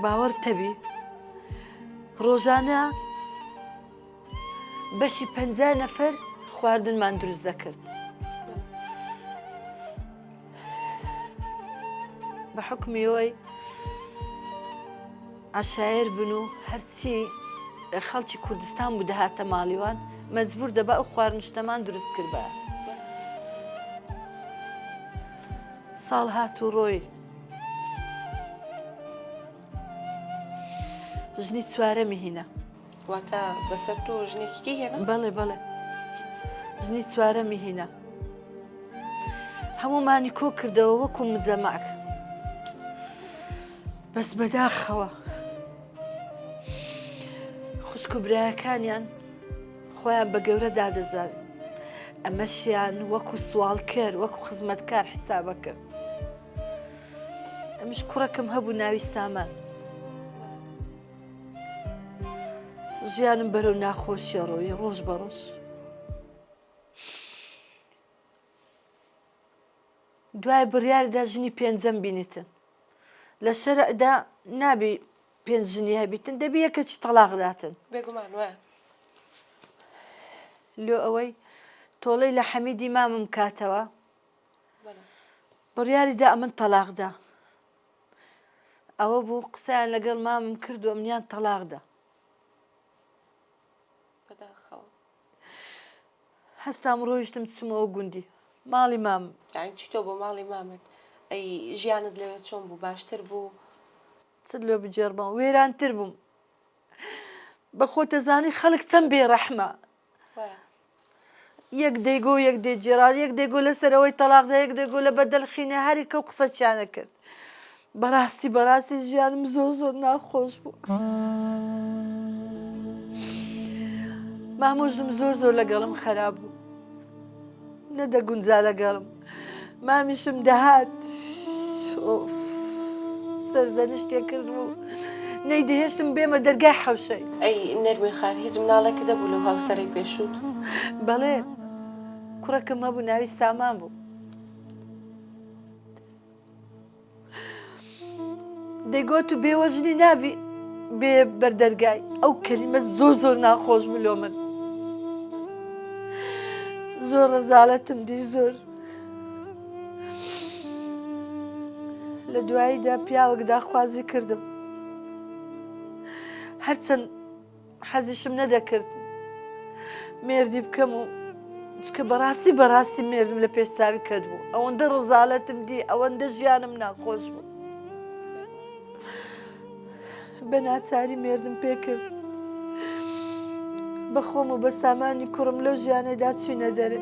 باوەڕتە بی ڕۆژانە بەشی 50 نەفەر خواردنمان دروست دەکرد بە حکمیەوەی عەشایر بن و هەرچی خەڵکی کوردستان بوو دەهاتە ماڵیوان مەجبور دەبا ئەو خواردنشتەمان دروست کردبە ساڵ هات و ڕۆی ژنی چوارەمی هینە واتە بەسەر تۆ ژنێکی هێنا؟ بەڵێ بەڵێ ژنی چوارەمی هینە هەمومانی کۆ کردەوە وەکو مجەمەعک بەس بەداخەوە خوشک و برایەکانیان خۆیان بە گەورە دادەزانن ئەمەشیان وەکو سوالکەر وەکو خزمەتکار حیسابە کرد ئەمش کوڕەکەم هەبوو ناوی سامان ژیانم بەرەو ناخۆشیە ڕۆی ڕۆژ بە ڕۆژ دوای بڕیاردا ژنی پێنجەم بینیتن لە شەرعدا نابی پێنج ژنی هەبیتن دەبی یەکەچی تەلاقداتن بێگومان وایە لۆ ئەوەی تۆڵەی لە حەمیدی مامم کاتەوە بڕیاریدا ئەمن تەلاقدا ئەوە بوو قسەیان لەگەڵ مامم کردو ئەمنیان تەلاقدا بەداخەوە هەستام ڕۆیشتم چمەوە گوندی ماڵی مامم یعنی چی تۆ بۆ ماڵی مامت ئەی ژیانت لەوێ چۆن بوو باشتر بوو چ لێ بجێڕمەوە وێرانتر بووم بە خۆتەزانی خەڵک چەند بێڕەحمە وایە یەک دەیگۆ یەک دێجێرا یەک دەیگۆ لەسەرەوەی تەلاقدا یەک دەیگۆ لە بەدەڵخینە هەریکە و قسەچیانە کرد بەڕاستی ژیانم زۆر ناخۆش بوو مامۆژنم زۆر لەگەڵم خەراب بوو نەدەگونجا لەگەڵم مامیشم دەهات سەرزەنشتێ کرد و نەیدەهێشتم بێمە دەرگای حەوشەی ئەی نەرمی خان هیچ مناڵێکە دەبوو لەو هاوسەرەی پێشوت بەڵێ کوڕەکەم هەبوو ناوی سامان بوو دەیگۆت و بێوەژنی نابی بێ بەردەرگای ئەو کەلیمە زۆر ناخۆش بلۆ من زۆر ڕەزالەتم دی زۆر لە دواییدا پیاوەک داخوازی کردم هەرچەند حەزیشم نەدەکرد مێردی بکەم و چکە بەڕاستی مێردم لە پێشچاوی کرد بوو ئەوەندە ڕەزالەتم دی ئەوەندە ژیانم ناخۆش بوو بە ناچاری مێردم پێ کرد بەخۆم و بە سامانی کوڕم لەو ژیانەدا چوینە دەرێ